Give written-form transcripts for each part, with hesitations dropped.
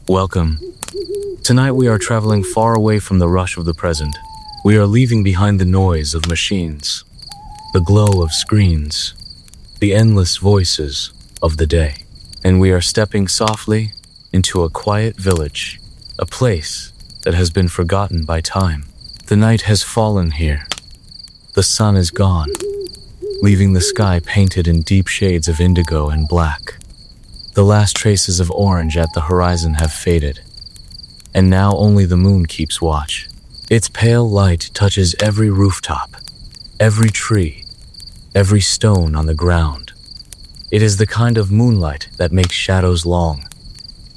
Welcome. Tonight we are traveling far away from the rush of the present. We are leaving behind the noise of machines, the glow of screens, the endless voices of the day. And we are stepping softly into a quiet village, a place that has been forgotten by time. The night has fallen here. The sun is gone, leaving the sky painted in deep shades of indigo and black. The last traces of orange at the horizon have faded, and now only the moon keeps watch. Its pale light touches every rooftop, every tree, every stone on the ground. It is the kind of moonlight that makes shadows long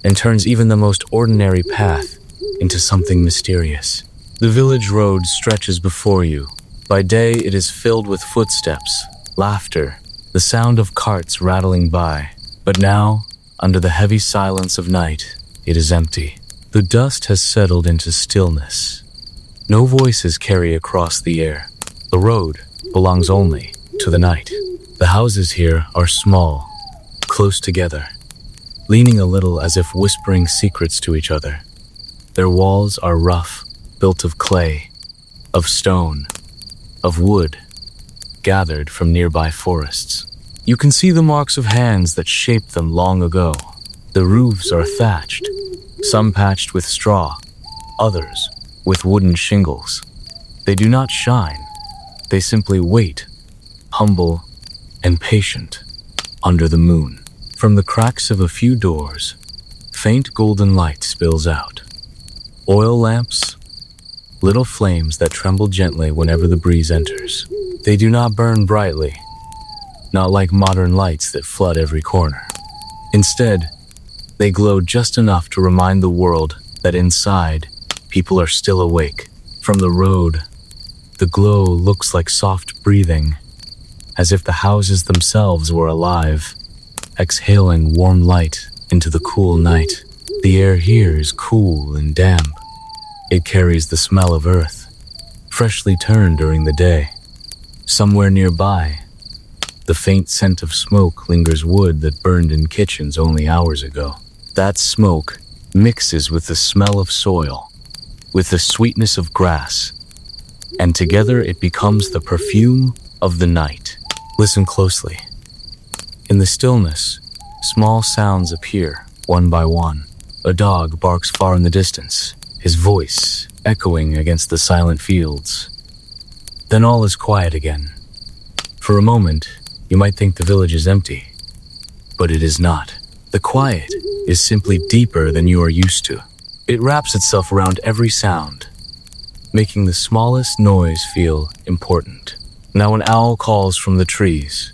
and turns even the most ordinary path into something mysterious. The village road stretches before you. By day, it is filled with footsteps, laughter, the sound of carts rattling by. But now, under the heavy silence of night, it is empty. The dust has settled into stillness. No voices carry across the air. The road belongs only to the night. The houses here are small, close together, leaning a little as if whispering secrets to each other. Their walls are rough, built of clay, of stone, of wood, gathered from nearby forests. You can see the marks of hands that shaped them long ago. The roofs are thatched, some patched with straw, others with wooden shingles. They do not shine. They simply wait, humble and patient, under the moon. From the cracks of a few doors, faint golden light spills out. Oil lamps, little flames that tremble gently whenever the breeze enters. They do not burn brightly, not like modern lights that flood every corner. Instead, they glow just enough to remind the world that inside, people are still awake. From the road, the glow looks like soft breathing, as if the houses themselves were alive, exhaling warm light into the cool night. The air here is cool and damp. It carries the smell of earth, freshly turned during the day. Somewhere nearby, the faint scent of smoke lingers wood that burned in kitchens only hours ago. That smoke mixes with the smell of soil, with the sweetness of grass, and together it becomes the perfume of the night. Listen closely. In the stillness, small sounds appear, one by one. A dog barks far in the distance, his voice echoing against the silent fields. Then all is quiet again. For a moment, you might think the village is empty, but it is not. The quiet is simply deeper than you are used to. It wraps itself around every sound, making the smallest noise feel important. Now an owl calls from the trees,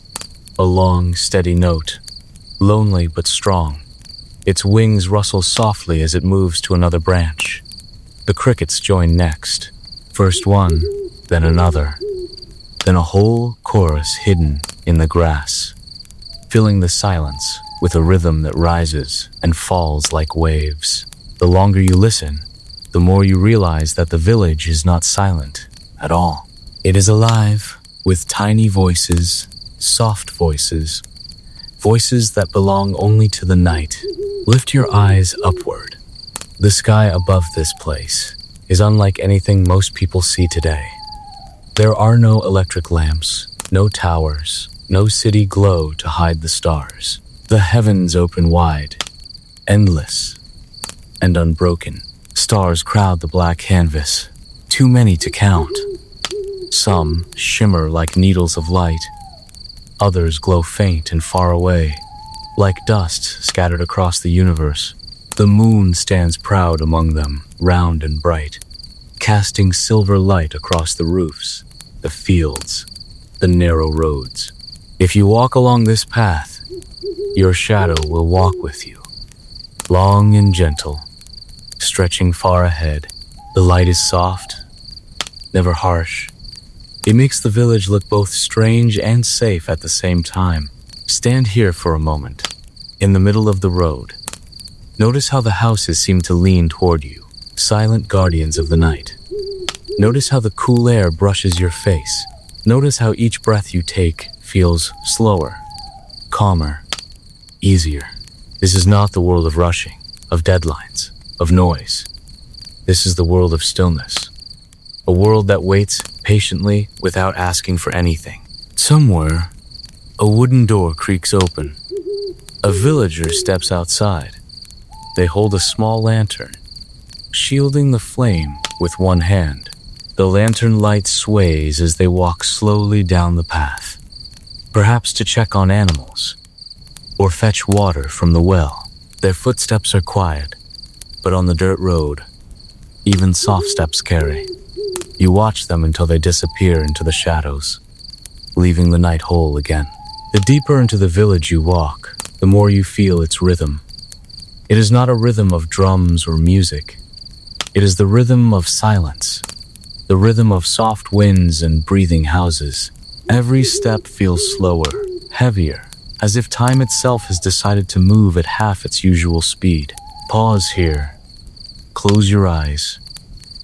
a long, steady note, lonely but strong. Its wings rustle softly as it moves to another branch. The crickets join next, first one, then another, then a whole chorus hidden in the grass, filling the silence with a rhythm that rises and falls like waves. The longer you listen, the more you realize that the village is not silent at all. It is alive with tiny voices, soft voices, voices that belong only to the night. Lift your eyes upward. The sky above this place is unlike anything most people see today. There are no electric lamps, no towers, no city glow to hide the stars. The heavens open wide, endless and unbroken. Stars crowd the black canvas, too many to count. Some shimmer like needles of light. Others glow faint and far away, like dust scattered across the universe. The moon stands proud among them, round and bright, casting silver light across the roofs, the fields, the narrow roads. If you walk along this path, your shadow will walk with you, long and gentle, stretching far ahead. The light is soft, never harsh. It makes the village look both strange and safe at the same time. Stand here for a moment, in the middle of the road. Notice how the houses seem to lean toward you, silent guardians of the night. Notice how the cool air brushes your face. Notice how each breath you take feels slower, calmer, easier. This is not the world of rushing, of deadlines, of noise. This is the world of stillness, a world that waits patiently without asking for anything. Somewhere, a wooden door creaks open. A villager steps outside. They hold a small lantern, shielding the flame with one hand. The lantern light sways as they walk slowly down the path, perhaps to check on animals or fetch water from the well. Their footsteps are quiet, but on the dirt road, even soft steps carry. You watch them until they disappear into the shadows, leaving the night whole again. The deeper into the village you walk, the more you feel its rhythm. It is not a rhythm of drums or music. It is the rhythm of silence, the rhythm of soft winds and breathing houses. Every step feels slower, heavier, as if time itself has decided to move at half its usual speed. Pause here. Close your eyes.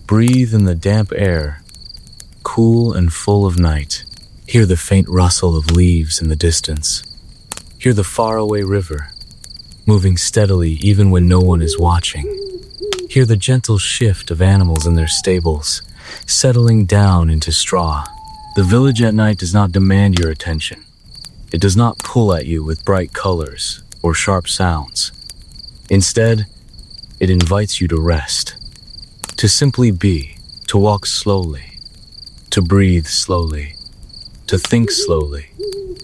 Breathe in the damp air, cool and full of night. Hear the faint rustle of leaves in the distance. Hear the faraway river, moving steadily even when no one is watching. Hear the gentle shift of animals in their stables, settling down into straw. The village at night does not demand your attention. It does not pull at you with bright colors or sharp sounds. Instead, it invites you to rest, to simply be, to walk slowly, to breathe slowly, to think slowly.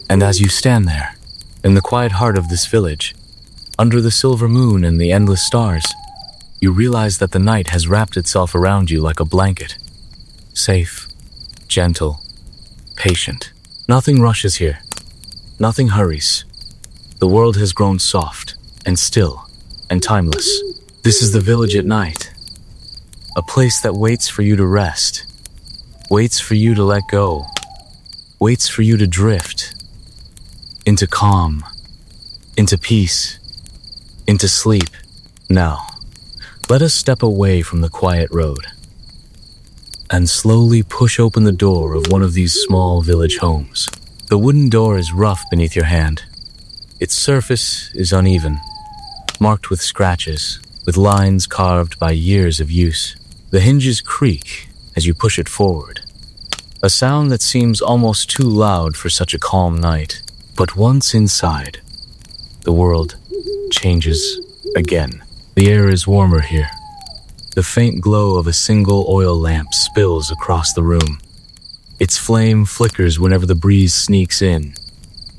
And as you stand there, in the quiet heart of this village, under the silver moon and the endless stars, you realize that the night has wrapped itself around you like a blanket. Safe, gentle, patient. Nothing rushes here. Nothing hurries. The world has grown soft and still and timeless. This is the village at night, a place that waits for you to rest, waits for you to let go, waits for you to drift into calm, into peace, into sleep. Now, let us step away from the quiet road and slowly push open the door of one of these small village homes. The wooden door is rough beneath your hand. Its surface is uneven, marked with scratches, with lines carved by years of use. The hinges creak as you push it forward, a sound that seems almost too loud for such a calm night. But once inside, the world changes again. The air is warmer here. The faint glow of a single oil lamp spills across the room. Its flame flickers whenever the breeze sneaks in,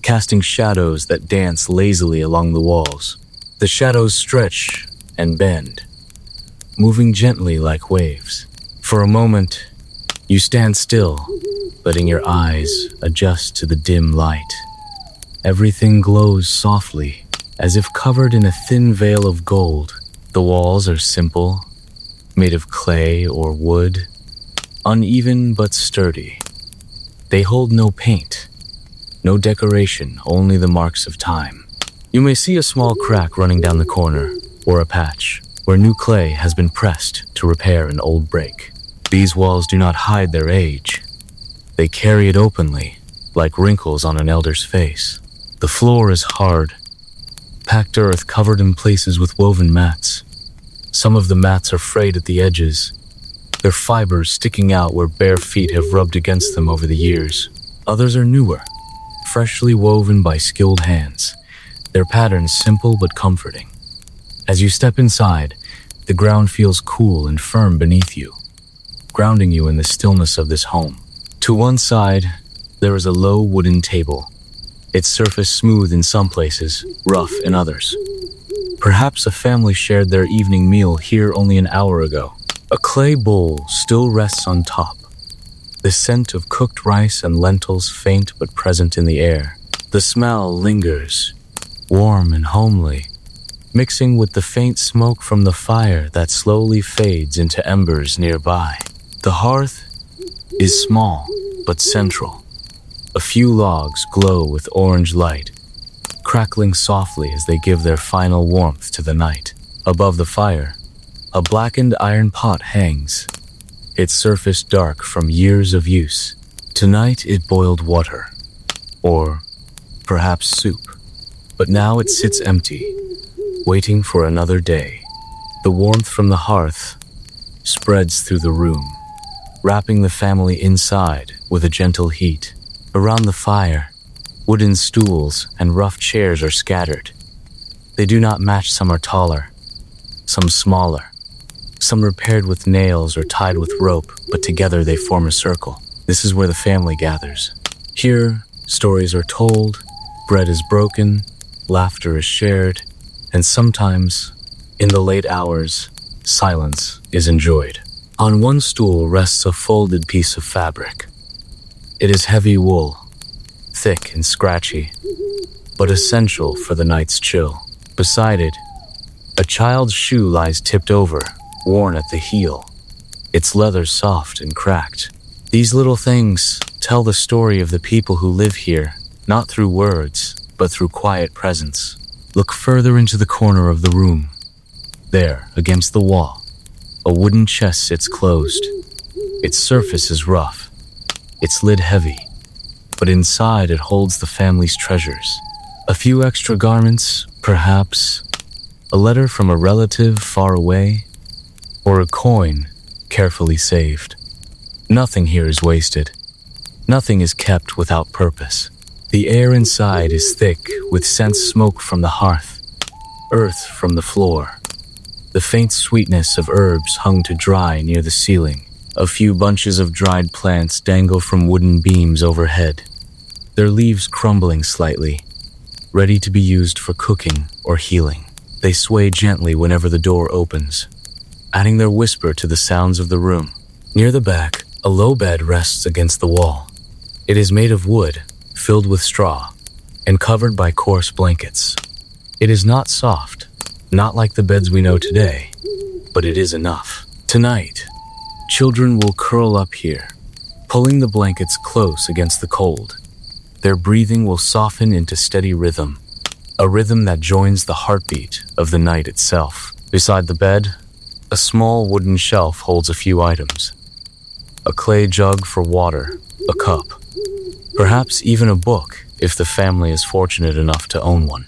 casting shadows that dance lazily along the walls. The shadows stretch and bend, moving gently like waves. For a moment, you stand still, letting your eyes adjust to the dim light. Everything glows softly, as if covered in a thin veil of gold. The walls are simple, made of clay or wood, uneven but sturdy. They hold no paint, no decoration, only the marks of time. You may see a small crack running down the corner, or a patch where new clay has been pressed to repair an old break. These walls do not hide their age. They carry it openly, like wrinkles on an elder's face. The floor is hard, packed earth covered in places with woven mats. Some of the mats are frayed at the edges, their fibers sticking out where bare feet have rubbed against them over the years. Others are newer, freshly woven by skilled hands, their patterns simple but comforting. As you step inside, the ground feels cool and firm beneath you, grounding you in the stillness of this home. To one side, there is a low wooden table, its surface smooth in some places, rough in others. Perhaps a family shared their evening meal here only an hour ago. A clay bowl still rests on top, the scent of cooked rice and lentils faint but present in the air. The smell lingers, warm and homely, mixing with the faint smoke from the fire that slowly fades into embers nearby. The hearth is small but central. A few logs glow with orange light, crackling softly as they give their final warmth to the night. Above the fire, a blackened iron pot hangs, its surface dark from years of use. Tonight it boiled water, or perhaps soup, but now it sits empty, waiting for another day. The warmth from the hearth spreads through the room, wrapping the family inside with a gentle heat. Around the fire, wooden stools and rough chairs are scattered. They do not match. Some are taller, some smaller, some repaired with nails or tied with rope, but together they form a circle. This is where the family gathers. Here, stories are told, bread is broken, laughter is shared, and sometimes, in the late hours, silence is enjoyed. On one stool rests a folded piece of fabric. It is heavy wool, thick and scratchy, but essential for the night's chill. Beside it, a child's shoe lies tipped over, worn at the heel, its leather soft and cracked. These little things tell the story of the people who live here, not through words, but through quiet presence. Look further into the corner of the room. There, against the wall, a wooden chest sits closed. Its surface is rough, its lid heavy, but inside it holds the family's treasures. A few extra garments, perhaps, a letter from a relative far away, or a coin carefully saved. Nothing here is wasted. Nothing is kept without purpose. The air inside is thick with scent, smoke from the hearth, earth from the floor, the faint sweetness of herbs hung to dry near the ceiling. A few bunches of dried plants dangle from wooden beams overhead, their leaves crumbling slightly, ready to be used for cooking or healing. They sway gently whenever the door opens, adding their whisper to the sounds of the room. Near the back, a low bed rests against the wall. It is made of wood, filled with straw, and covered by coarse blankets. It is not soft, not like the beds we know today, but it is enough. Tonight, children will curl up here, pulling the blankets close against the cold. Their breathing will soften into steady rhythm, a rhythm that joins the heartbeat of the night itself. Beside the bed, a small wooden shelf holds a few items. A clay jug for water, a cup, perhaps even a book if the family is fortunate enough to own one.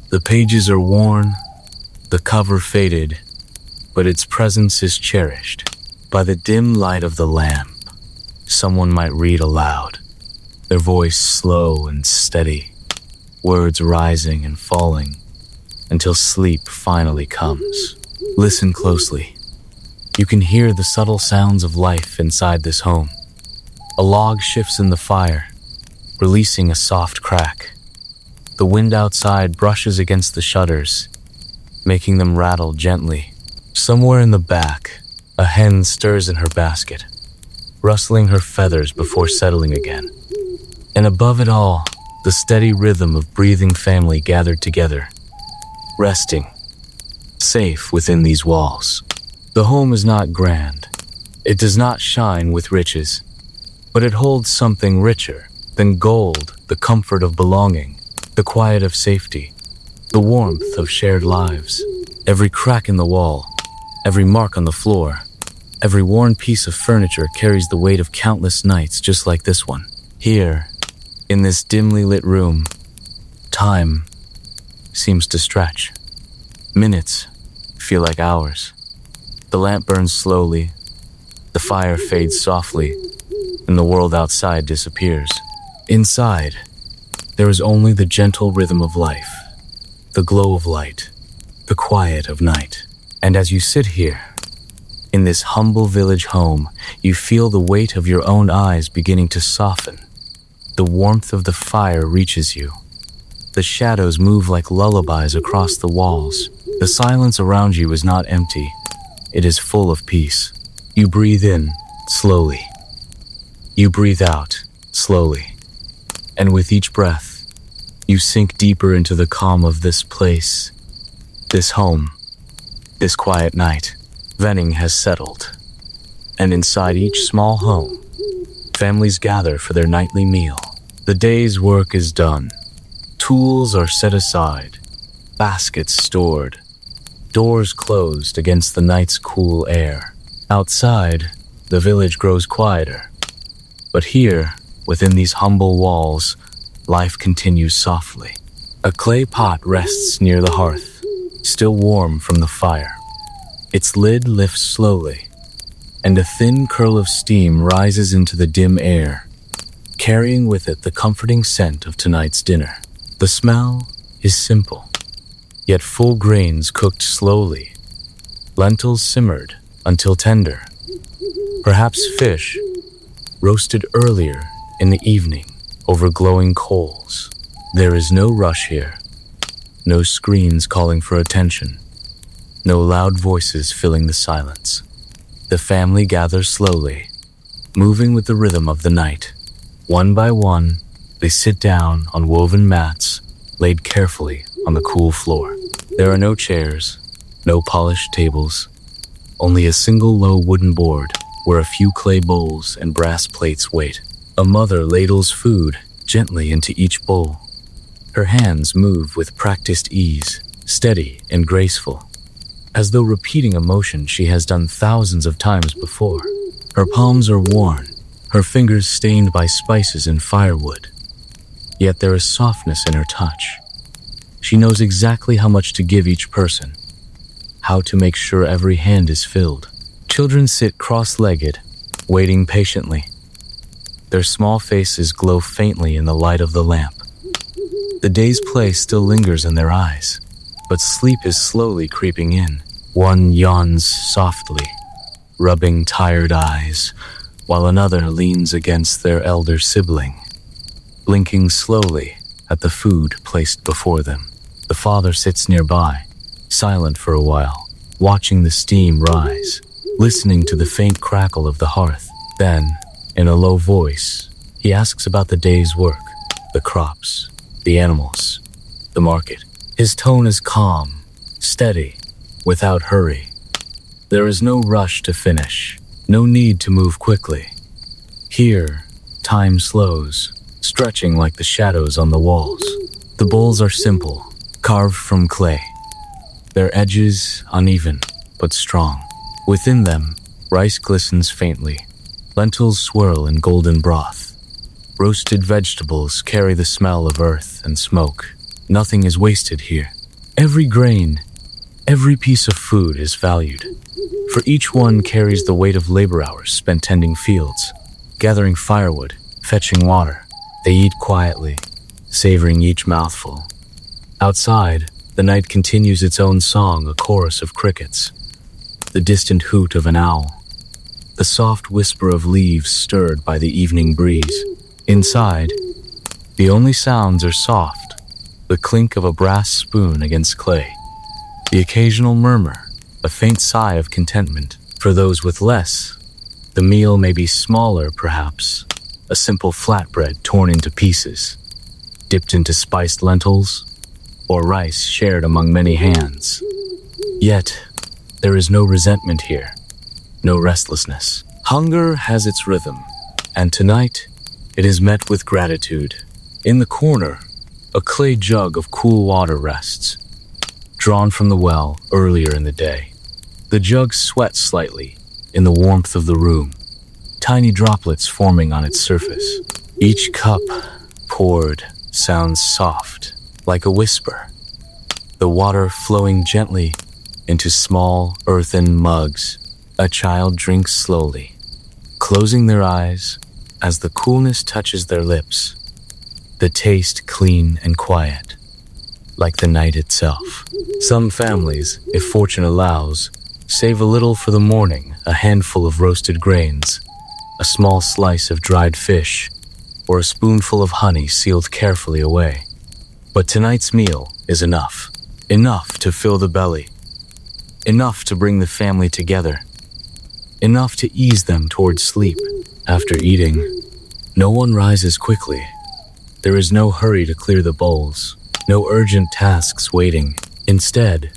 The pages are worn, the cover faded, but its presence is cherished. By the dim light of the lamp, someone might read aloud, their voice slow and steady, words rising and falling until sleep finally comes. Listen closely. You can hear the subtle sounds of life inside this home. A log shifts in the fire, releasing a soft crack. The wind outside brushes against the shutters, making them rattle gently. Somewhere in the back, a hen stirs in her basket, rustling her feathers before settling again. And above it all, the steady rhythm of breathing family gathered together, resting, safe within these walls. The home is not grand. It does not shine with riches, but it holds something richer than gold: the comfort of belonging, the quiet of safety, the warmth of shared lives. Every crack in the wall, every mark on the floor, every worn piece of furniture carries the weight of countless nights just like this one. Here, in this dimly lit room, time seems to stretch. Minutes feel like hours. The lamp burns slowly, the fire fades softly, and the world outside disappears. Inside, there is only the gentle rhythm of life, the glow of light, the quiet of night. And as you sit here, in this humble village home, you feel the weight of your own eyes beginning to soften. The warmth of the fire reaches you. The shadows move like lullabies across the walls. The silence around you is not empty. It is full of peace. You breathe in slowly. You breathe out slowly. And with each breath, you sink deeper into the calm of this place, this home, this quiet night. Evening has settled, and inside each small home, families gather for their nightly meal. The day's work is done. Tools are set aside, baskets stored, doors closed against the night's cool air. Outside, the village grows quieter. But here, within these humble walls, life continues softly. A clay pot rests near the hearth, still warm from the fire. Its lid lifts slowly, and a thin curl of steam rises into the dim air, carrying with it the comforting scent of tonight's dinner. The smell is simple, yet full grains cooked slowly, lentils simmered until tender, perhaps fish roasted earlier in the evening over glowing coals. There is no rush here, no screens calling for attention, no loud voices filling the silence. The family gathers slowly, moving with the rhythm of the night. One by one, they sit down on woven mats laid carefully on the cool floor. There are no chairs, no polished tables, only a single low wooden board where a few clay bowls and brass plates wait. A mother ladles food gently into each bowl. Her hands move with practiced ease, steady and graceful, as though repeating a motion she has done thousands of times before. Her palms are worn, her fingers stained by spices and firewood. Yet there is softness in her touch. She knows exactly how much to give each person, how to make sure every hand is filled. Children sit cross-legged, waiting patiently. Their small faces glow faintly in the light of the lamp. The day's play still lingers in their eyes, but sleep is slowly creeping in. One yawns softly, rubbing tired eyes, while another leans against their elder sibling, blinking slowly at the food placed before them. The father sits nearby, silent for a while, watching the steam rise, listening to the faint crackle of the hearth. Then, in a low voice, he asks about the day's work, the crops, the animals, the market. His tone is calm, steady, without hurry. There is no rush to finish, no need to move quickly. Here, time slows, stretching like the shadows on the walls. The bowls are simple, carved from clay, their edges uneven but strong. Within them, rice glistens faintly, lentils swirl in golden broth. Roasted vegetables carry the smell of earth and smoke. Nothing is wasted here. Every grain, every piece of food is valued, for each one carries the weight of labor hours spent tending fields, gathering firewood, fetching water. They eat quietly, savoring each mouthful. Outside, the night continues its own song, a chorus of crickets, the distant hoot of an owl, the soft whisper of leaves stirred by the evening breeze. Inside, the only sounds are soft, the clink of a brass spoon against clay, the occasional murmur, a faint sigh of contentment. For those with less, the meal may be smaller perhaps, a simple flatbread torn into pieces, dipped into spiced lentils, or rice shared among many hands. Yet, there is no resentment here, no restlessness. Hunger has its rhythm, and tonight it is met with gratitude. In the corner, a clay jug of cool water rests, drawn from the well earlier in the day. The jug sweats slightly in the warmth of the room, tiny droplets forming on its surface. Each cup poured sounds soft, like a whisper, the water flowing gently into small earthen mugs. A child drinks slowly, closing their eyes as the coolness touches their lips, the taste clean and quiet, like the night itself. Some families, if fortune allows, save a little for the morning, a handful of roasted grains, a small slice of dried fish, or a spoonful of honey sealed carefully away. But tonight's meal is enough to fill the belly, enough to bring the family together, enough to ease them towards sleep. After eating, no one rises quickly. There is no hurry to clear the bowls, no urgent tasks waiting. Instead,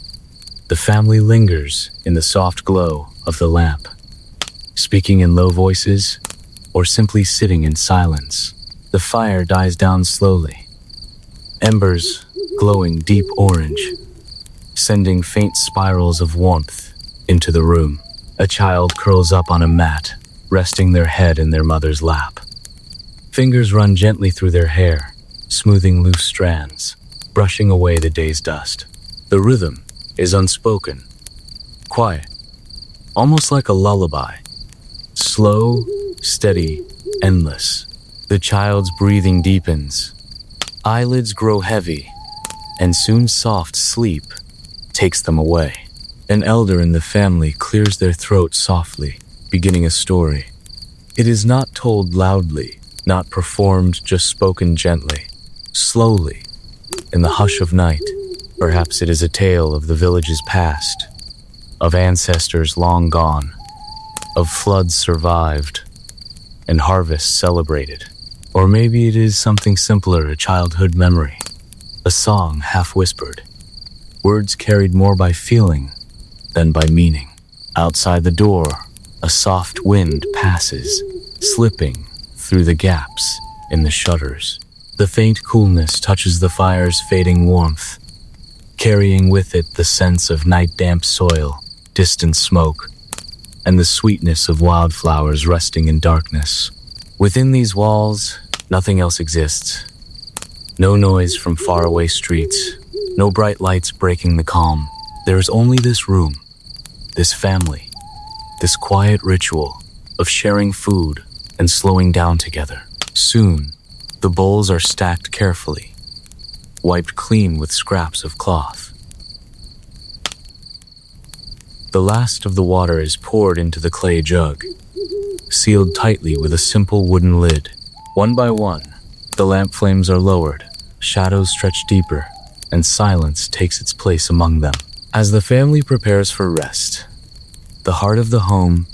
the family lingers in the soft glow of the lamp, speaking in low voices or simply sitting in silence. The fire dies down slowly, embers glowing deep orange, sending faint spirals of warmth into the room. A child curls up on a mat, resting their head in their mother's lap. Fingers run gently through their hair, smoothing loose strands, brushing away the day's dust. The rhythm is unspoken, quiet, almost like a lullaby. Slow, steady, endless. The child's breathing deepens. Eyelids grow heavy, and soon soft sleep takes them away. An elder in the family clears their throat softly, beginning a story. It is not told loudly, not performed, just spoken gently, slowly, in the hush of night. Perhaps it is a tale of the village's past, of ancestors long gone, of floods survived, and harvests celebrated. Or maybe it is something simpler, a childhood memory, a song half-whispered, words carried more by feeling than by meaning. Outside the door, a soft wind passes, slipping through the gaps in the shutters. The faint coolness touches the fire's fading warmth, carrying with it the sense of night-damp soil, distant smoke, and the sweetness of wildflowers resting in darkness. Within these walls, nothing else exists. No noise from faraway streets, no bright lights breaking the calm. There is only this room, this family, this quiet ritual of sharing food and slowing down together. Soon, the bowls are stacked carefully, wiped clean with scraps of cloth. The last of the water is poured into the clay jug, sealed tightly with a simple wooden lid. One by one, the lamp flames are lowered, shadows stretch deeper, and silence takes its place among them. As the family prepares for rest, the heart of the home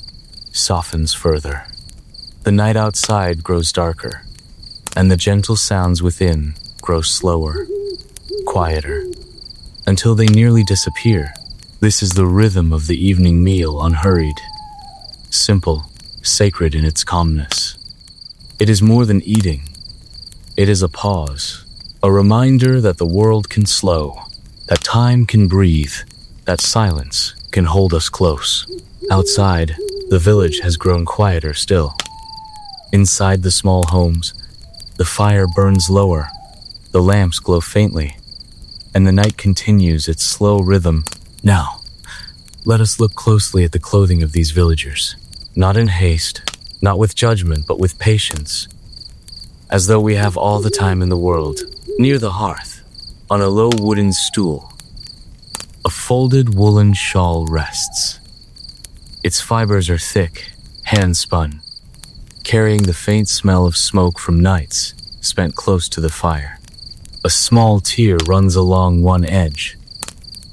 softens further. The night outside grows darker, and the gentle sounds within grow slower, quieter, until they nearly disappear. This is the rhythm of the evening meal, unhurried, simple, sacred in its calmness. It is more than eating. It is a pause, a reminder that the world can slow, that time can breathe, that silence can hold us close. Outside, the village has grown quieter still. Inside the small homes, the fire burns lower, the lamps glow faintly, and the night continues its slow rhythm. Now, let us look closely at the clothing of these villagers. Not in haste, not with judgment, but with patience. As though we have all the time in the world. Near the hearth, on a low wooden stool, a folded woolen shawl rests. Its fibers are thick, hand-spun, carrying the faint smell of smoke from nights spent close to the fire. A small tear runs along one edge,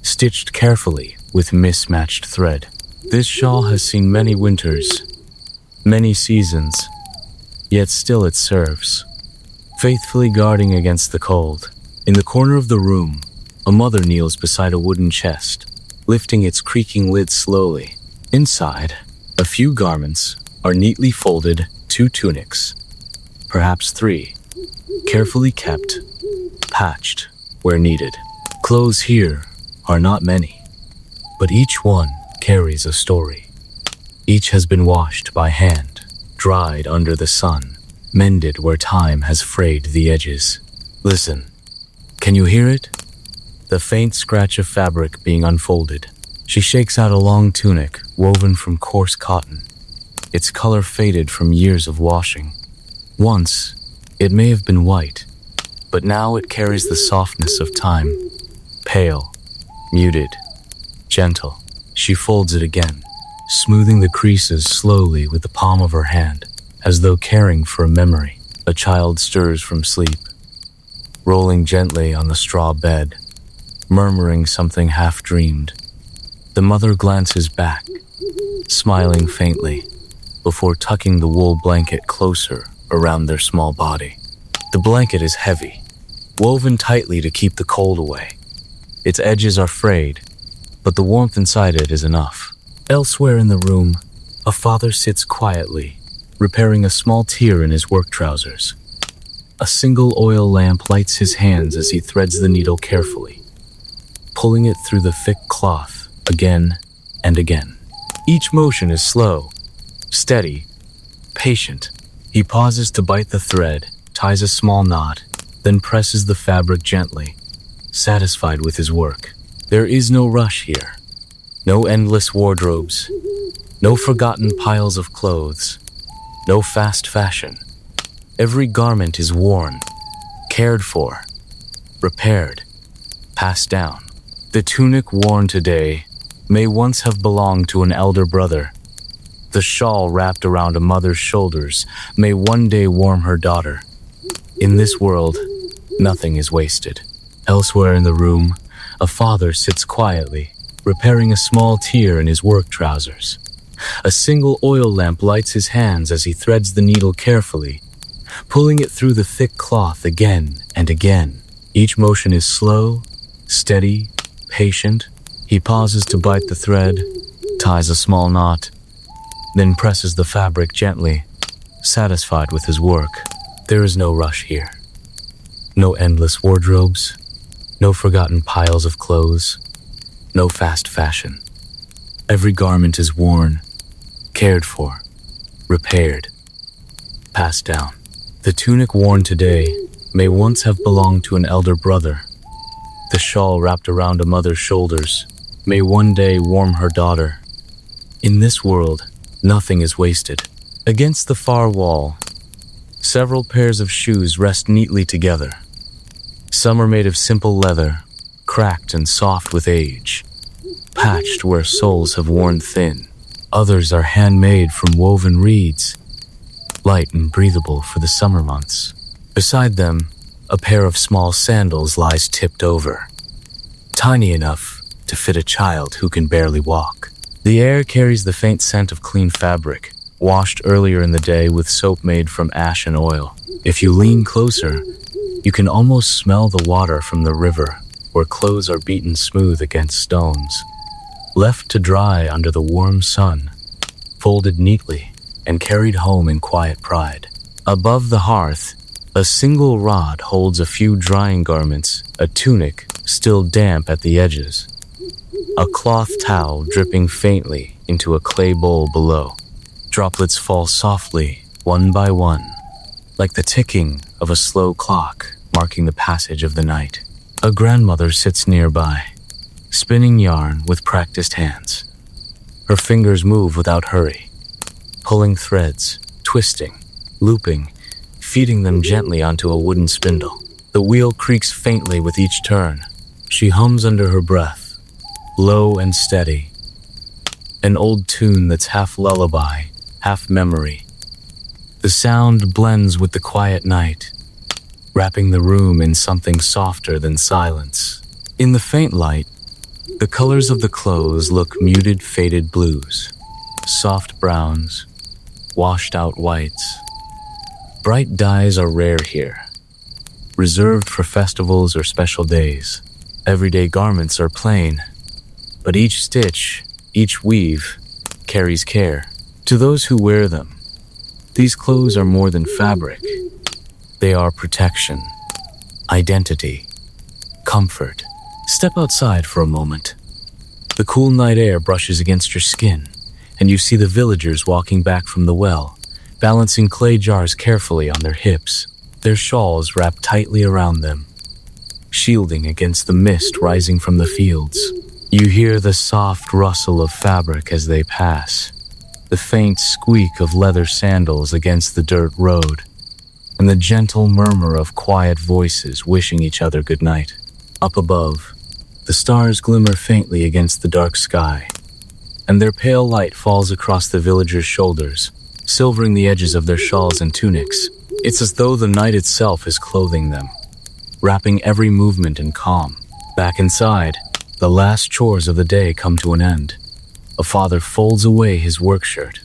stitched carefully with mismatched thread. This shawl has seen many winters, many seasons, yet still it serves, faithfully guarding against the cold. In the corner of the room, a mother kneels beside a wooden chest, lifting its creaking lid slowly. Inside, a few garments are neatly folded, 2 tunics, perhaps 3, carefully kept, patched where needed. Clothes here are not many, but each one carries a story. Each has been washed by hand, dried under the sun, mended where time has frayed the edges. Listen, can you hear it? The faint scratch of fabric being unfolded. She shakes out a long tunic woven from coarse cotton, its color faded from years of washing. Once, it may have been white, but now it carries the softness of time, pale, muted, gentle. She folds it again, smoothing the creases slowly with the palm of her hand, as though caring for a memory. A child stirs from sleep, rolling gently on the straw bed, murmuring something half-dreamed. The mother glances back, smiling faintly, before tucking the wool blanket closer around their small body. The blanket is heavy, woven tightly to keep the cold away. Its edges are frayed, but the warmth inside it is enough. Elsewhere in the room, a father sits quietly, repairing a small tear in his work trousers. A single oil lamp lights his hands as he threads the needle carefully, pulling it through the thick cloth again and again. Each motion is slow, steady, patient. He pauses to bite the thread, ties a small knot, then presses the fabric gently, satisfied with his work. There is no rush here, no endless wardrobes, No forgotten piles of clothes, no fast fashion. Every garment is worn, cared for, repaired, passed down. The tunic worn today may once have belonged to an elder brother. The shawl wrapped around a mother's shoulders may one day warm her daughter. In this world, nothing is wasted. Elsewhere in the room, a father sits quietly, repairing a small tear in his work trousers. A single oil lamp lights his hands as he threads the needle carefully, pulling it through the thick cloth again and again. Each motion is slow, steady, patient. He pauses to bite the thread, ties a small knot, then presses the fabric gently, satisfied with his work. There is no rush here. No endless wardrobes, no forgotten piles of clothes, no fast fashion. Every garment is worn, cared for, repaired, passed down. The tunic worn today may once have belonged to an elder brother. The shawl wrapped around a mother's shoulders may one day warm her daughter. In this world, nothing is wasted. Against the far wall, several pairs of shoes rest neatly together. Some are made of simple leather, cracked and soft with age, patched where soles have worn thin. Others are handmade from woven reeds, light and breathable for the summer months. Beside them, a pair of small sandals lies tipped over, tiny enough to fit a child who can barely walk. The air carries the faint scent of clean fabric, washed earlier in the day with soap made from ash and oil. If you lean closer, you can almost smell the water from the river, where clothes are beaten smooth against stones, left to dry under the warm sun, folded neatly and carried home in quiet pride. Above the hearth, a single rod holds a few drying garments, a tunic still damp at the edges, a cloth towel dripping faintly into a clay bowl below. Droplets fall softly, one by one, like the ticking of a slow clock marking the passage of the night. A grandmother sits nearby, spinning yarn with practiced hands. Her fingers move without hurry, pulling threads, twisting, looping, feeding them gently onto a wooden spindle. The wheel creaks faintly with each turn. She hums under her breath, low and steady, an old tune that's half lullaby, half memory. The sound blends with the quiet night, wrapping the room in something softer than silence. In the faint light, the colors of the clothes look muted, faded blues, soft browns, washed out whites. Bright dyes are rare here, reserved for festivals or special days. Everyday garments are plain, but each stitch, each weave, carries care. To those who wear them, these clothes are more than fabric. They are protection, identity, comfort. Step outside for a moment. The cool night air brushes against your skin, and you see the villagers walking back from the well, balancing clay jars carefully on their hips, their shawls wrapped tightly around them, shielding against the mist rising from the fields. You hear the soft rustle of fabric as they pass, the faint squeak of leather sandals against the dirt road, and the gentle murmur of quiet voices wishing each other good night. Up above, the stars glimmer faintly against the dark sky, and their pale light falls across the villagers' shoulders, silvering the edges of their shawls and tunics. It's as though the night itself is clothing them, wrapping every movement in calm. Back inside, the last chores of the day come to an end. A father folds away his work shirt,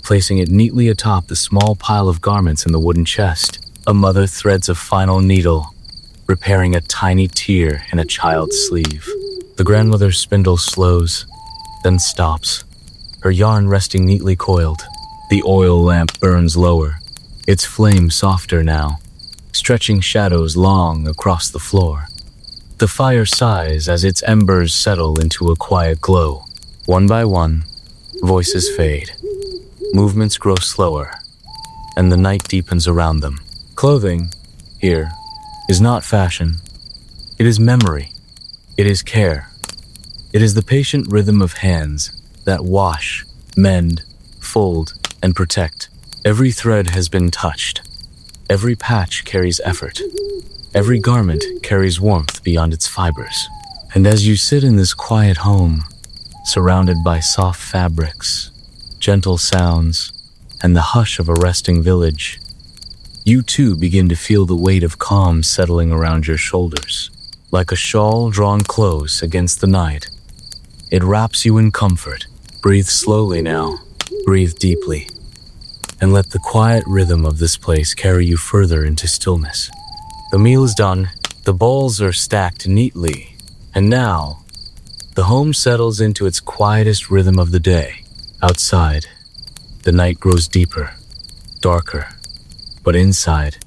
placing it neatly atop the small pile of garments in the wooden chest. A mother threads a final needle, repairing a tiny tear in a child's sleeve. The grandmother's spindle slows, then stops, her yarn resting neatly coiled. The oil lamp burns lower, its flame softer now, stretching shadows long across the floor. The fire sighs as its embers settle into a quiet glow. One by one, voices fade. Movements grow slower, and the night deepens around them. Clothing, here, is not fashion. It is memory. It is care. It is the patient rhythm of hands that wash, mend, fold, and protect. Every thread has been touched. Every patch carries effort. Every garment carries warmth beyond its fibers. And as you sit in this quiet home, surrounded by soft fabrics, gentle sounds, and the hush of a resting village, you too begin to feel the weight of calm settling around your shoulders. Like a shawl drawn close against the night, it wraps you in comfort. Breathe slowly now, breathe deeply, and let the quiet rhythm of this place carry you further into stillness. The meal is done, the bowls are stacked neatly, and now, the home settles into its quietest rhythm of the day. Outside, the night grows deeper, darker, but inside,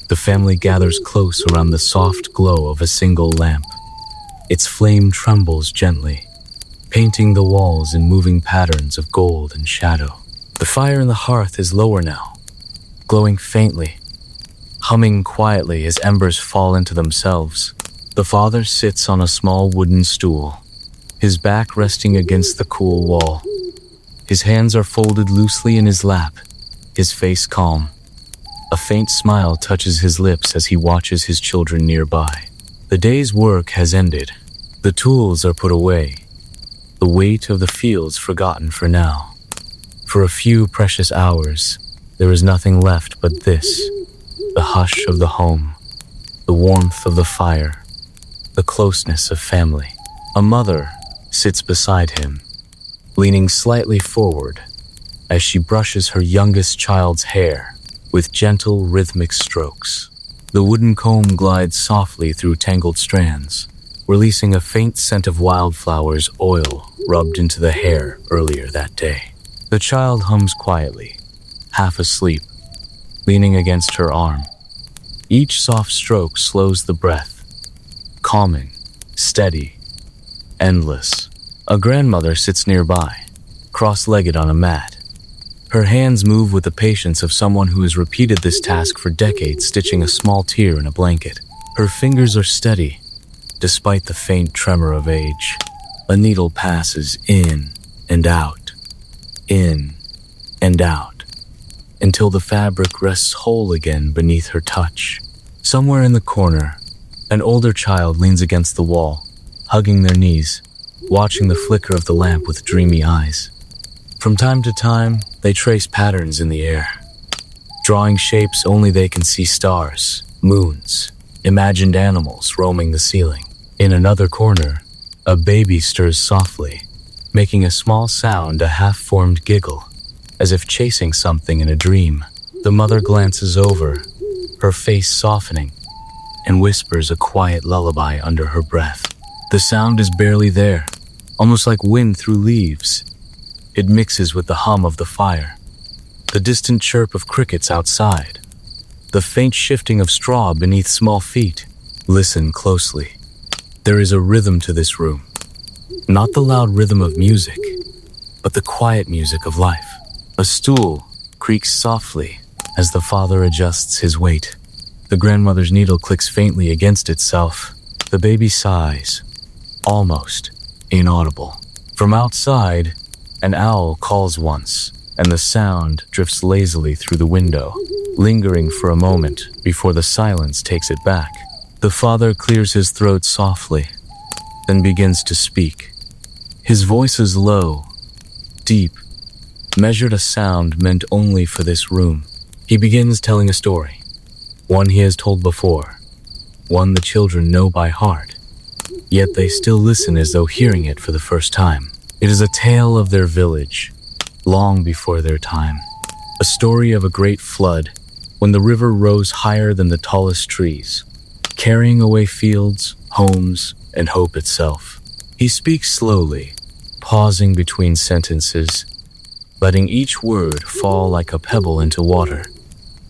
the family gathers close around the soft glow of a single lamp. Its flame trembles gently, painting the walls in moving patterns of gold and shadow. The fire in the hearth is lower now, glowing faintly, humming quietly as embers fall into themselves. The father sits on a small wooden stool, his back resting against the cool wall. His hands are folded loosely in his lap, his face calm. A faint smile touches his lips as he watches his children nearby. The day's work has ended. The tools are put away, the weight of the fields forgotten for now. For a few precious hours, there is nothing left but this, the hush of the home, the warmth of the fire, the closeness of family. A mother sits beside him, leaning slightly forward as she brushes her youngest child's hair with gentle rhythmic strokes. The wooden comb glides softly through tangled strands, releasing a faint scent of wildflowers oil rubbed into the hair earlier that day. The child hums quietly, half asleep, leaning against her arm. Each soft stroke slows the breath, calming, steady, endless. A grandmother sits nearby, cross-legged on a mat. Her hands move with the patience of someone who has repeated this task for decades, stitching a small tear in a blanket. Her fingers are steady, despite the faint tremor of age. A needle passes in and out, until the fabric rests whole again beneath her touch. Somewhere in the corner, an older child leans against the wall, hugging their knees, watching the flicker of the lamp with dreamy eyes. From time to time, they trace patterns in the air, drawing shapes only they can see: stars, moons, imagined animals roaming the ceiling. In another corner, a baby stirs softly, making a small sound, a half-formed giggle, as if chasing something in a dream. The mother glances over, her face softening, and whispers a quiet lullaby under her breath. The sound is barely there, almost like wind through leaves. It mixes with the hum of the fire, the distant chirp of crickets outside, the faint shifting of straw beneath small feet. Listen closely. There is a rhythm to this room. Not the loud rhythm of music, but the quiet music of life. A stool creaks softly as the father adjusts his weight. The grandmother's needle clicks faintly against itself. The baby sighs, almost inaudible. From outside, an owl calls once, and the sound drifts lazily through the window, lingering for a moment before the silence takes it back. The father clears his throat softly, then begins to speak. His voice is low, deep, measured, a sound meant only for this room. He begins telling a story, one he has told before, one the children know by heart, yet they still listen as though hearing it for the first time. It is a tale of their village, long before their time. A story of a great flood, when the river rose higher than the tallest trees, carrying away fields, homes, and hope itself. He speaks slowly, pausing between sentences, letting each word fall like a pebble into water,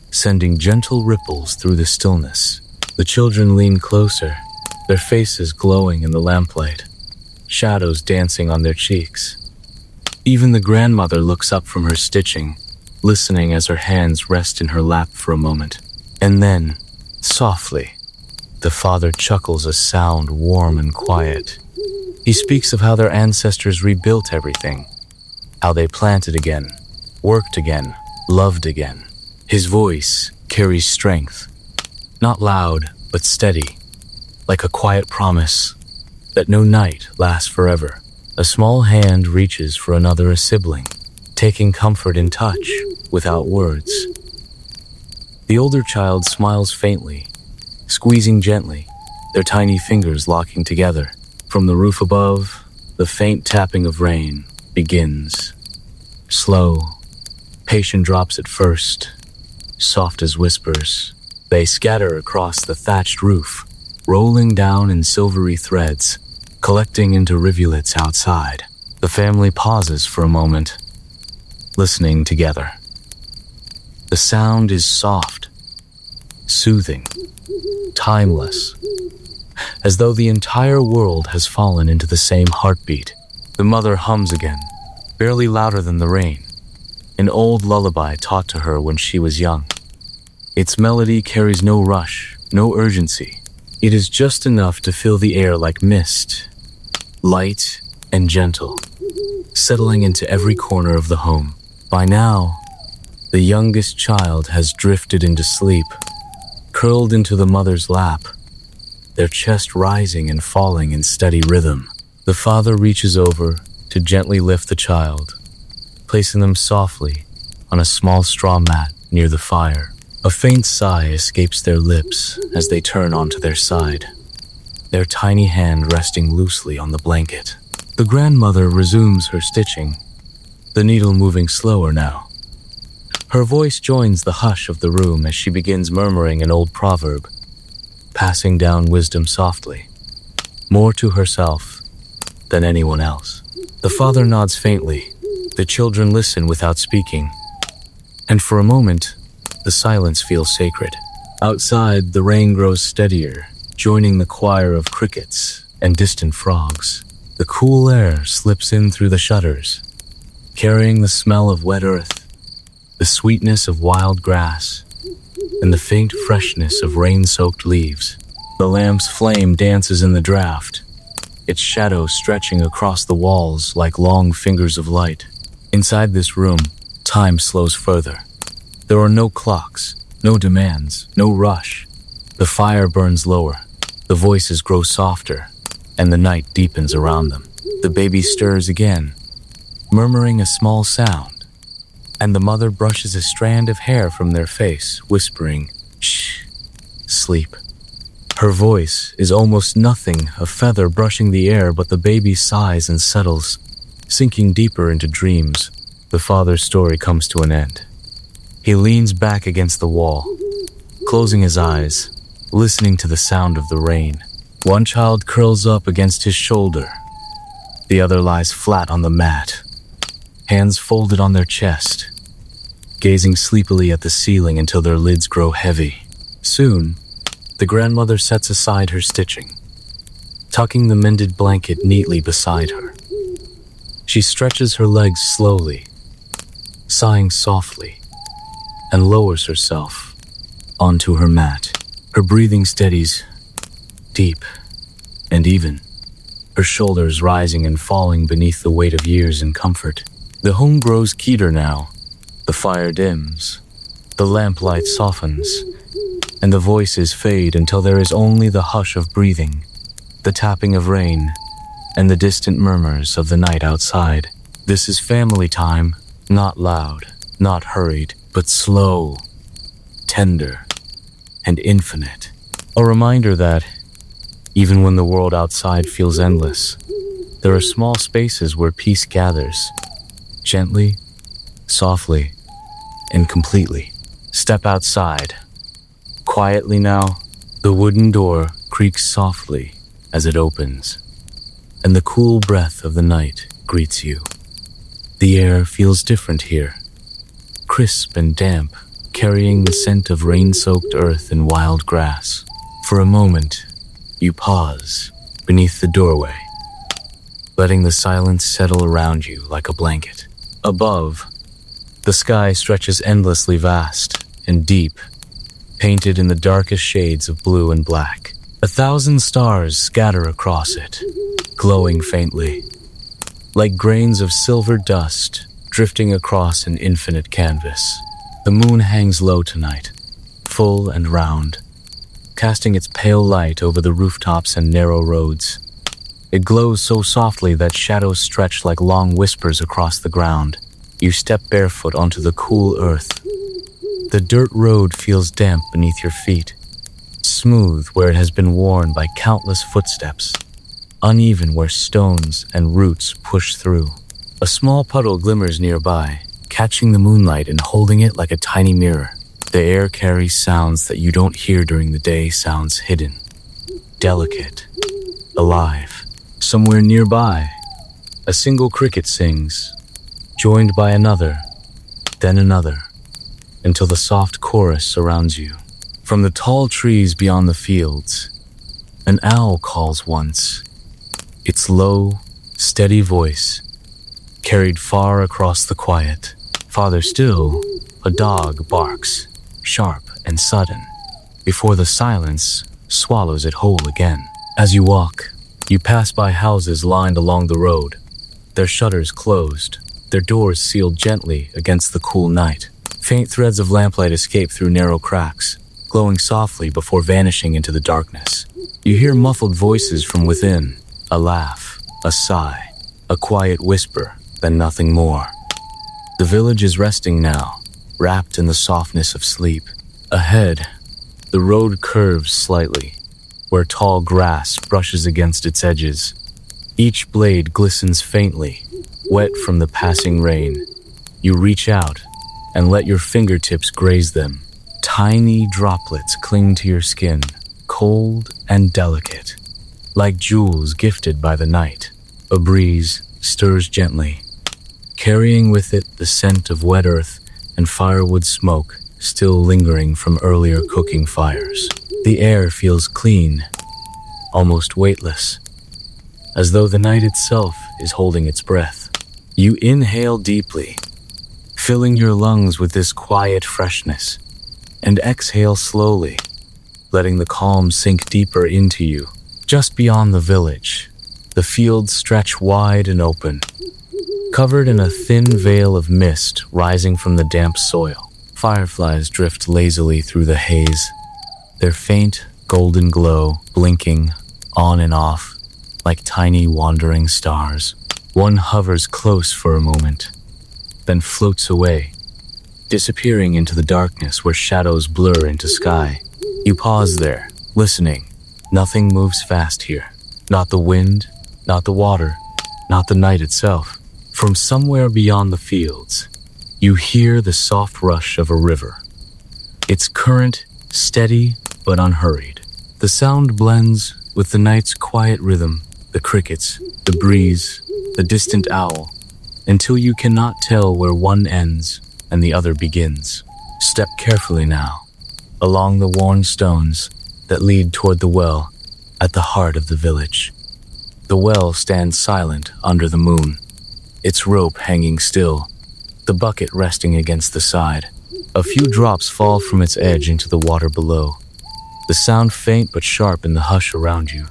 sending gentle ripples through the stillness. The children lean closer, their faces glowing in the lamplight, shadows dancing on their cheeks. Even the grandmother looks up from her stitching, listening as her hands rest in her lap for a moment. And then, softly, the father chuckles, a sound warm and quiet. He speaks of how their ancestors rebuilt everything, how they planted again, worked again, loved again. His voice carries strength, not loud, but steady, like a quiet promise that no night lasts forever. A small hand reaches for another, a sibling, taking comfort in touch without words. The older child smiles faintly, squeezing gently, their tiny fingers locking together. From the roof above, the faint tapping of rain begins. Slow, patient drops at first, soft as whispers. They scatter across the thatched roof, rolling down in silvery threads, collecting into rivulets outside. The family pauses for a moment, listening together. The sound is soft, soothing, timeless, as though the entire world has fallen into the same heartbeat. The mother hums again, barely louder than the rain, an old lullaby taught to her when she was young. Its melody carries no rush, no urgency. It is just enough to fill the air like mist, light and gentle, settling into every corner of the home. By now, the youngest child has drifted into sleep, curled into the mother's lap, their chest rising and falling in steady rhythm. The father reaches over to gently lift the child, placing them softly on a small straw mat near the fire. A faint sigh escapes their lips as they turn onto their side, their tiny hand resting loosely on the blanket. The grandmother resumes her stitching, the needle moving slower now. Her voice joins the hush of the room as she begins murmuring an old proverb, passing down wisdom softly, more to herself than anyone else. The father nods faintly. The children listen without speaking, and for a moment, the silence feels sacred. Outside, the rain grows steadier, joining the choir of crickets and distant frogs. The cool air slips in through the shutters, carrying the smell of wet earth, the sweetness of wild grass, and the faint freshness of rain-soaked leaves. The lamp's flame dances in the draft, its shadow stretching across the walls like long fingers of light. Inside this room, time slows further. There are no clocks, no demands, no rush. The fire burns lower, the voices grow softer, and the night deepens around them. The baby stirs again, murmuring a small sound, and the mother brushes a strand of hair from their face, whispering, "Shh, sleep." Her voice is almost nothing, a feather brushing the air, but the baby sighs and settles, sinking deeper into dreams. The father's story comes to an end. He leans back against the wall, closing his eyes, listening to the sound of the rain. One child curls up against his shoulder. The other lies flat on the mat, hands folded on their chest, gazing sleepily at the ceiling until their lids grow heavy. Soon, the grandmother sets aside her stitching, tucking the mended blanket neatly beside her. She stretches her legs slowly, sighing softly, and lowers herself onto her mat. Her breathing steadies, deep and even, her shoulders rising and falling beneath the weight of years and comfort. The home grows keener now. The fire dims, the lamplight softens, and the voices fade until there is only the hush of breathing, the tapping of rain, and the distant murmurs of the night outside. This is family time, not loud, not hurried, but slow, tender, and infinite. A reminder that, even when the world outside feels endless, there are small spaces where peace gathers, gently, softly, and completely. Step outside. Quietly now, the wooden door creaks softly as it opens, and the cool breath of the night greets you. The air feels different here, crisp and damp, carrying the scent of rain-soaked earth and wild grass. For a moment, you pause beneath the doorway, letting the silence settle around you like a blanket. Above, the sky stretches endlessly vast and deep, painted in the darkest shades of blue and black. 1,000 stars scatter across it, glowing faintly, like grains of silver dust drifting across an infinite canvas. The moon hangs low tonight, full and round, casting its pale light over the rooftops and narrow roads. It glows so softly that shadows stretch like long whispers across the ground. You step barefoot onto the cool earth. The dirt road feels damp beneath your feet, smooth where it has been worn by countless footsteps, uneven where stones and roots push through. A small puddle glimmers nearby, catching the moonlight and holding it like a tiny mirror. The air carries sounds that you don't hear during the day, sounds hidden, delicate, alive. Somewhere nearby, a single cricket sings, joined by another, then another, until the soft chorus surrounds you. From the tall trees beyond the fields, an owl calls once. Its low, steady voice carried far across the quiet. Farther still, a dog barks, sharp and sudden, before the silence swallows it whole again. As you walk, you pass by houses lined along the road, their shutters closed, their doors sealed gently against the cool night. Faint threads of lamplight escape through narrow cracks, glowing softly before vanishing into the darkness. You hear muffled voices from within, a laugh, a sigh, a quiet whisper, then nothing more. The village is resting now, wrapped in the softness of sleep. Ahead, the road curves slightly, where tall grass brushes against its edges. Each blade glistens faintly, wet from the passing rain. You reach out and let your fingertips graze them. Tiny droplets cling to your skin, cold and delicate, like jewels gifted by the night. A breeze stirs gently, carrying with it the scent of wet earth and firewood smoke still lingering from earlier cooking fires. The air feels clean, almost weightless, as though the night itself is holding its breath. You inhale deeply, filling your lungs with this quiet freshness, and exhale slowly, letting the calm sink deeper into you. Just beyond the village, the fields stretch wide and open, covered in a thin veil of mist rising from the damp soil. Fireflies drift lazily through the haze, their faint golden glow blinking on and off like tiny wandering stars. One hovers close for a moment, then floats away, disappearing into the darkness where shadows blur into sky. You pause there, listening. Nothing moves fast here. Not the wind, not the water, not the night itself. From somewhere beyond the fields, you hear the soft rush of a river. Its current steady but unhurried. The sound blends with the night's quiet rhythm, the crickets, the breeze, the distant owl, until you cannot tell where one ends and the other begins. Step carefully now, along the worn stones that lead toward the well at the heart of the village. The well stands silent under the moon, its rope hanging still, the bucket resting against the side. A few drops fall from its edge into the water below, the sound faint but sharp in the hush around you.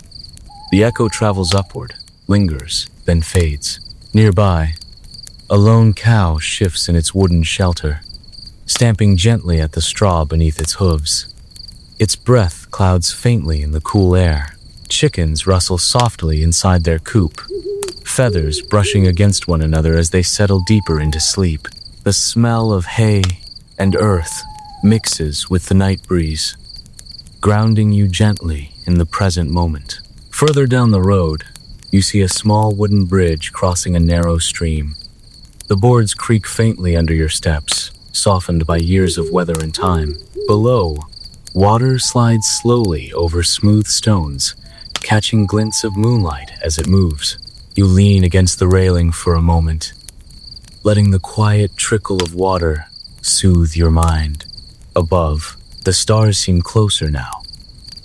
The echo travels upward, lingers, then fades. Nearby, a lone cow shifts in its wooden shelter, stamping gently at the straw beneath its hooves. Its breath clouds faintly in the cool air. Chickens rustle softly inside their coop, feathers brushing against one another as they settle deeper into sleep. The smell of hay and earth mixes with the night breeze, grounding you gently in the present moment. Further down the road, you see a small wooden bridge crossing a narrow stream. The boards creak faintly under your steps, softened by years of weather and time. Below, water slides slowly over smooth stones, catching glints of moonlight as it moves. You lean against the railing for a moment, letting the quiet trickle of water soothe your mind. Above, the stars seem closer now.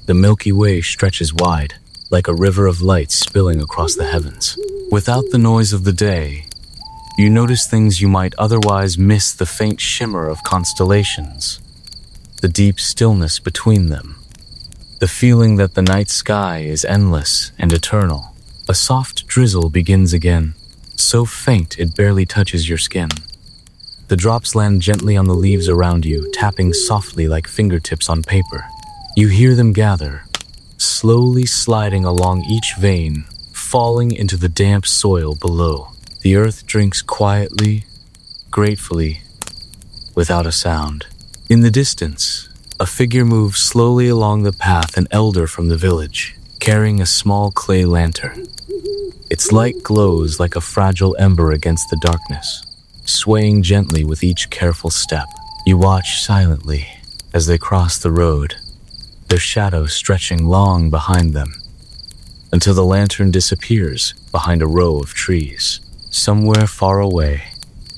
The Milky Way stretches wide, like a river of light spilling across the heavens. Without the noise of the day, you notice things you might otherwise miss: the faint shimmer of constellations, the deep stillness between them, the feeling that the night sky is endless and eternal. A soft drizzle begins again, so faint it barely touches your skin. The drops land gently on the leaves around you, tapping softly like fingertips on paper. You hear them gather, slowly sliding along each vein, falling into the damp soil below. The earth drinks quietly, gratefully, without a sound. In the distance, a figure moves slowly along the path, an elder from the village, carrying a small clay lantern. Its light glows like a fragile ember against the darkness, swaying gently with each careful step. You watch silently as they cross the road, their shadows stretching long behind them, until the lantern disappears behind a row of trees. Somewhere far away,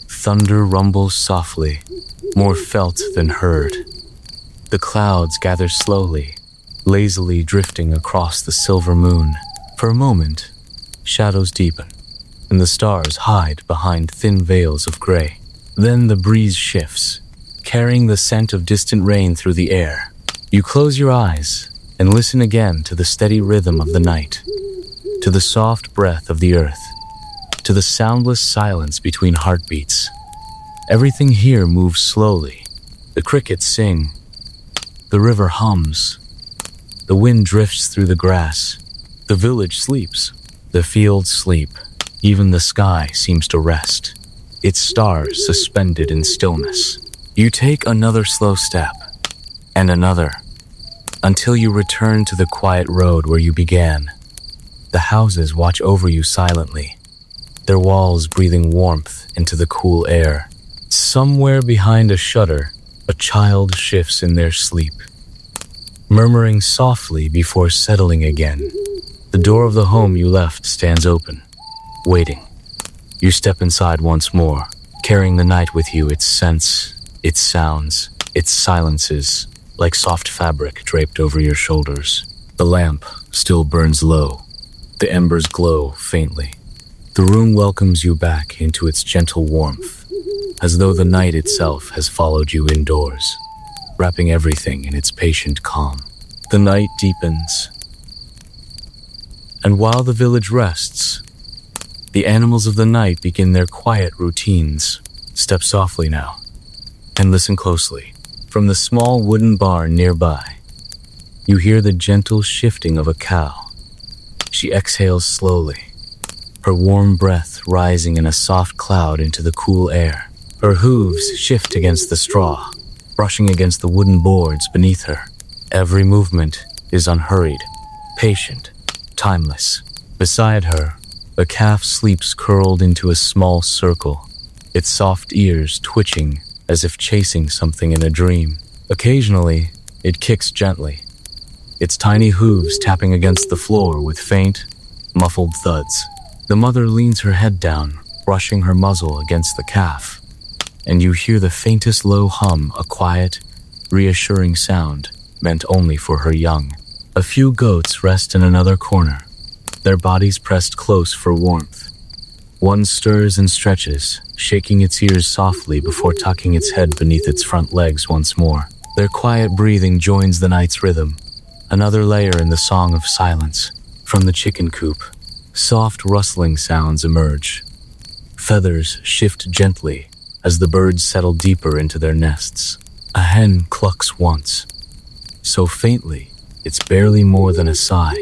thunder rumbles softly, more felt than heard. The clouds gather slowly, lazily drifting across the silver moon. For a moment, shadows deepen, and the stars hide behind thin veils of gray. Then the breeze shifts, carrying the scent of distant rain through the air. You close your eyes and listen again to the steady rhythm of the night, to the soft breath of the earth, to the soundless silence between heartbeats. Everything here moves slowly. The crickets sing, the river hums, the wind drifts through the grass. The village sleeps, the fields sleep, even the sky seems to rest, its stars suspended in stillness. You take another slow step, and another, until you return to the quiet road where you began. The houses watch over you silently, their walls breathing warmth into the cool air. Somewhere behind a shutter, a child shifts in their sleep, murmuring softly before settling again. The door of the home you left stands open, waiting. You step inside once more, carrying the night with you, its scents, its sounds, its silences, like soft fabric draped over your shoulders. The lamp still burns low. The embers glow faintly. The room welcomes you back into its gentle warmth, as though the night itself has followed you indoors, wrapping everything in its patient calm. The night deepens, and while the village rests, the animals of the night begin their quiet routines. Step softly now, and listen closely. From the small wooden barn nearby, you hear the gentle shifting of a cow. She exhales slowly, her warm breath rising in a soft cloud into the cool air. Her hooves shift against the straw, brushing against the wooden boards beneath her. Every movement is unhurried, patient, timeless. Beside her, a calf sleeps curled into a small circle, its soft ears twitching as if chasing something in a dream. Occasionally, it kicks gently, its tiny hooves tapping against the floor with faint, muffled thuds. The mother leans her head down, brushing her muzzle against the calf, and you hear the faintest low hum, a quiet, reassuring sound meant only for her young. A few goats rest in another corner, their bodies pressed close for warmth. One stirs and stretches, shaking its ears softly before tucking its head beneath its front legs once more. Their quiet breathing joins the night's rhythm, another layer in the song of silence. From the chicken coop, soft rustling sounds emerge. Feathers shift gently as the birds settle deeper into their nests. A hen clucks once, so faintly it's barely more than a sigh,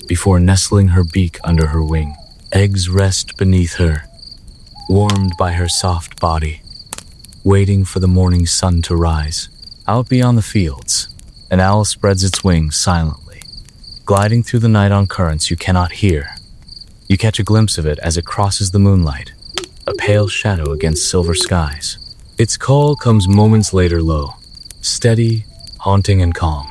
before nestling her beak under her wing. Eggs rest beneath her, warmed by her soft body, waiting for the morning sun to rise. Out beyond the fields, an owl spreads its wings silently, gliding through the night on currents you cannot hear. You catch a glimpse of it as it crosses the moonlight, a pale shadow against silver skies. Its call comes moments later low, steady, haunting and calm.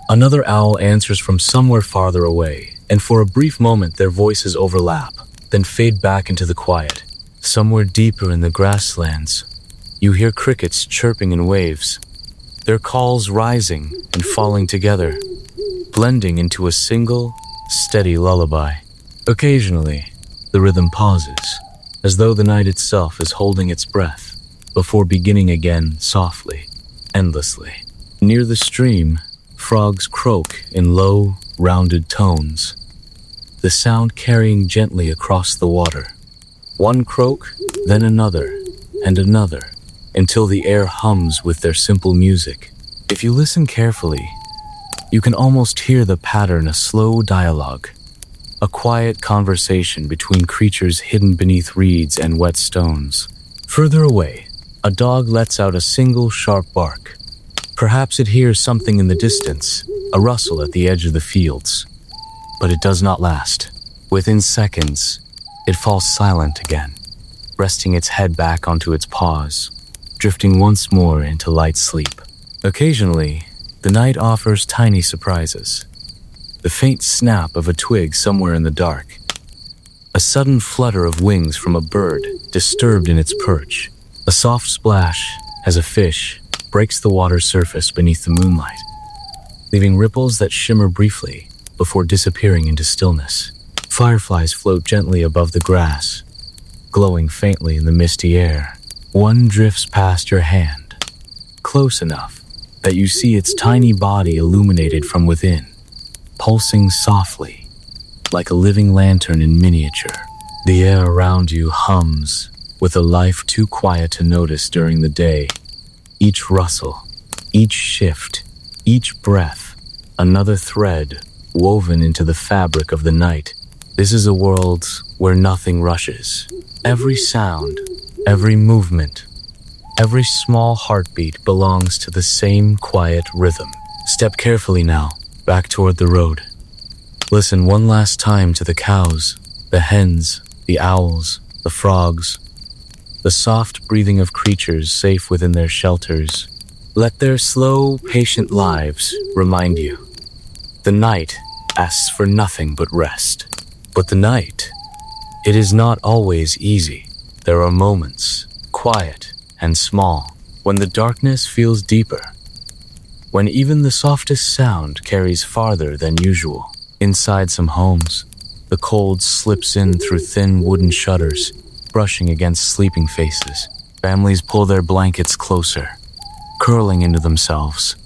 Another owl answers from somewhere farther away, and for a brief moment their voices overlap, then fade back into the quiet. Somewhere deeper in the grasslands, you hear crickets chirping in waves, their calls rising and falling together, blending into a single, steady lullaby. Occasionally, the rhythm pauses, as though the night itself is holding its breath, before beginning again softly, endlessly. Near the stream, frogs croak in low, rounded tones, the sound carrying gently across the water. One croak, then another, and another, until the air hums with their simple music. If you listen carefully, you can almost hear the pattern, a slow dialogue, a quiet conversation between creatures hidden beneath reeds and wet stones. Further away, a dog lets out a single sharp bark. Perhaps it hears something in the distance, a rustle at the edge of the fields. But it does not last. Within seconds, it falls silent again, resting its head back onto its paws, drifting once more into light sleep. Occasionally, the night offers tiny surprises. The faint snap of a twig somewhere in the dark, a sudden flutter of wings from a bird disturbed in its perch, a soft splash as a fish breaks the water's surface beneath the moonlight, leaving ripples that shimmer briefly before disappearing into stillness. Fireflies float gently above the grass, glowing faintly in the misty air. One drifts past your hand, close enough that you see its tiny body illuminated from within, pulsing softly, like a living lantern in miniature. The air around you hums with a life too quiet to notice during the day. Each rustle, each shift, each breath, another thread woven into the fabric of the night. This is a world where nothing rushes. Every sound, every movement, every small heartbeat belongs to the same quiet rhythm. Step carefully now, back toward the road. Listen one last time to the cows, the hens, the owls, the frogs, the soft breathing of creatures safe within their shelters. Let their slow, patient lives remind you. The night asks for nothing but rest. But the night, it is not always easy. There are moments, quiet and small, when the darkness feels deeper, when even the softest sound carries farther than usual. Inside some homes, the cold slips in through thin wooden shutters, brushing against sleeping faces. Families pull their blankets closer, curling into themselves,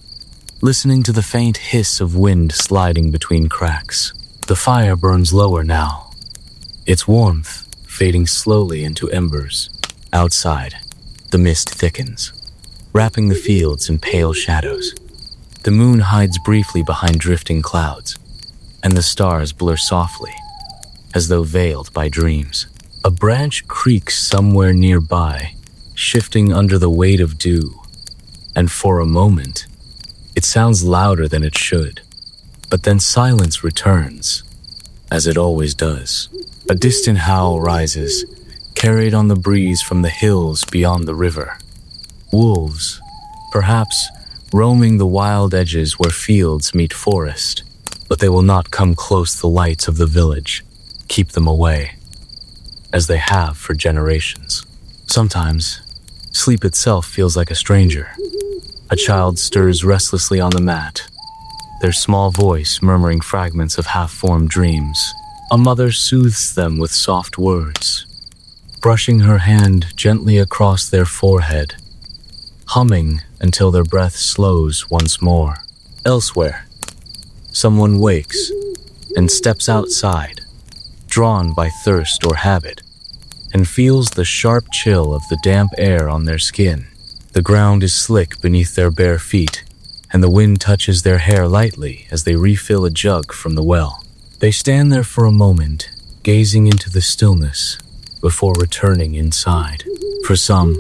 listening to the faint hiss of wind sliding between cracks. The fire burns lower now, its warmth fading slowly into embers. Outside, the mist thickens, wrapping the fields in pale shadows. The moon hides briefly behind drifting clouds, and the stars blur softly, as though veiled by dreams. A branch creaks somewhere nearby, shifting under the weight of dew, and for a moment, it sounds louder than it should. But then silence returns, as it always does. A distant howl rises, carried on the breeze from the hills beyond the river. Wolves, perhaps roaming the wild edges where fields meet forest, but they will not come close to the lights of the village. Keep them away, as they have for generations. Sometimes, sleep itself feels like a stranger. A child stirs restlessly on the mat, their small voice murmuring fragments of half-formed dreams. A mother soothes them with soft words, brushing her hand gently across their forehead, humming until their breath slows once more. Elsewhere, someone wakes and steps outside, drawn by thirst or habit, and feels the sharp chill of the damp air on their skin. The ground is slick beneath their bare feet, and the wind touches their hair lightly as they refill a jug from the well. They stand there for a moment, gazing into the stillness, before returning inside. For some,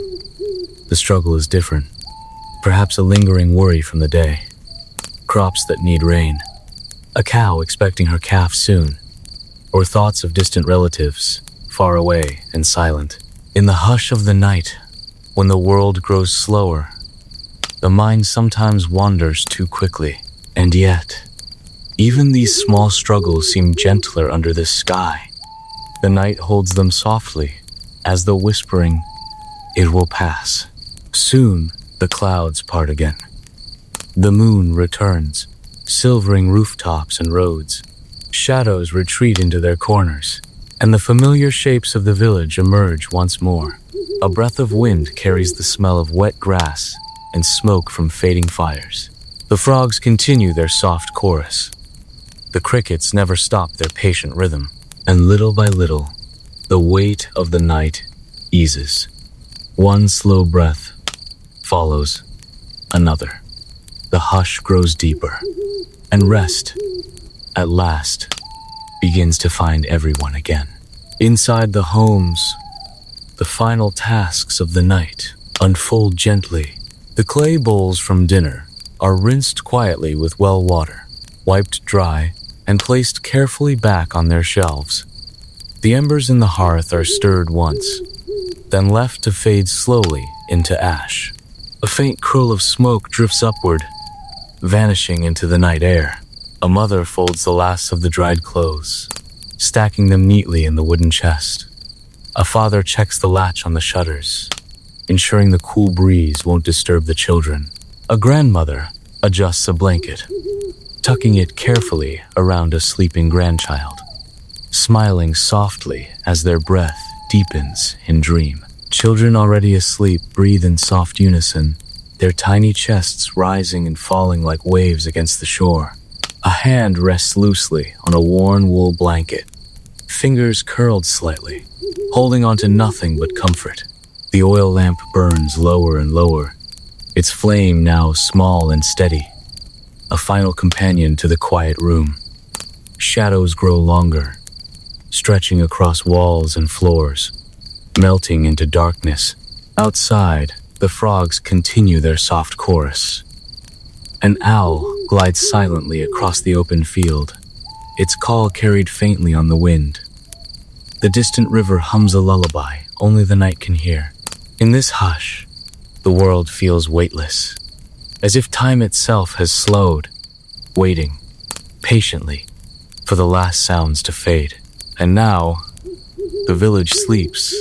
the struggle is different. Perhaps a lingering worry from the day, crops that need rain, a cow expecting her calf soon, or thoughts of distant relatives, far away and silent. In the hush of the night, when the world grows slower, the mind sometimes wanders too quickly. And yet, even these small struggles seem gentler under this sky. The night holds them softly, as though whispering, "It will pass." Soon, the clouds part again. The moon returns, silvering rooftops and roads. Shadows retreat into their corners, and the familiar shapes of the village emerge once more. A breath of wind carries the smell of wet grass and smoke from fading fires. The frogs continue their soft chorus. The crickets never stop their patient rhythm, and little by little, The weight of the night eases. One slow breath follows another. The hush grows deeper, and rest, at last, begins to find everyone again. Inside the homes, the final tasks of the night unfold gently. The clay bowls from dinner are rinsed quietly with well water, wiped dry, and placed carefully back on their shelves. The embers in the hearth are stirred once, then left to fade slowly into ash. A faint curl of smoke drifts upward, vanishing into the night air. A mother folds the last of the dried clothes, stacking them neatly in the wooden chest. A father checks the latch on the shutters, ensuring the cool breeze won't disturb the children. A grandmother adjusts a blanket, tucking it carefully around a sleeping grandchild, smiling softly as their breath deepens in dream. Children already asleep breathe in soft unison, their tiny chests rising and falling like waves against the shore. A hand rests loosely on a worn wool blanket, fingers curled slightly, holding onto nothing but comfort. The oil lamp burns lower and lower, its flame now small and steady, a final companion to the quiet room. Shadows grow longer, stretching across walls and floors, melting into darkness. Outside, the frogs continue their soft chorus. An owl glides silently across the open field, its call carried faintly on the wind. The distant river hums a lullaby only the night can hear. In this hush, the world feels weightless, as if time itself has slowed, waiting patiently for the last sounds to fade. And now, the village sleeps.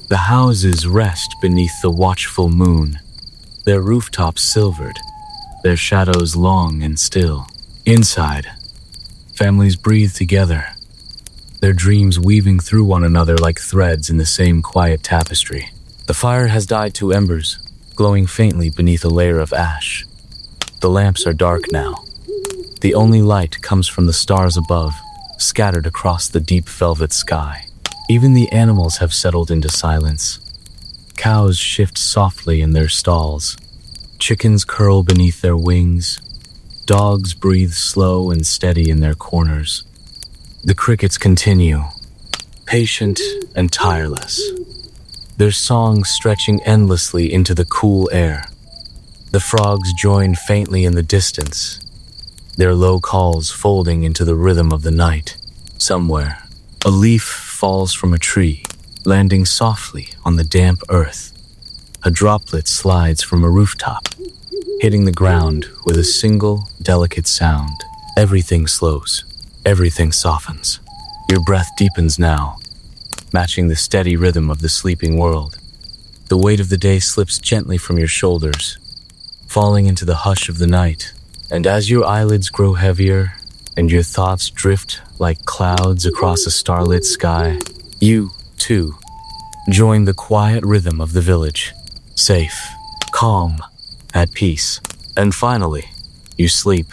The houses rest beneath the watchful moon, their rooftops silvered, their shadows long and still. Inside, families breathe together, their dreams weaving through one another like threads in the same quiet tapestry. The fire has died to embers, glowing faintly beneath a layer of ash. The lamps are dark now. The only light comes from the stars above, scattered across the deep velvet sky. Even the animals have settled into silence. Cows shift softly in their stalls. Chickens curl beneath their wings. Dogs breathe slow and steady in their corners. The crickets continue, patient and tireless, their songs stretching endlessly into the cool air. The frogs join faintly in the distance, their low calls folding into the rhythm of the night. Somewhere, a leaf falls from a tree, landing softly on the damp earth. A droplet slides from a rooftop, hitting the ground with a single, delicate sound. Everything slows, everything softens. Your breath deepens now, matching the steady rhythm of the sleeping world. The weight of the day slips gently from your shoulders, falling into the hush of the night. And as your eyelids grow heavier and your thoughts drift like clouds across a starlit sky, you, too, join the quiet rhythm of the village, safe, calm, at peace. And finally, you sleep.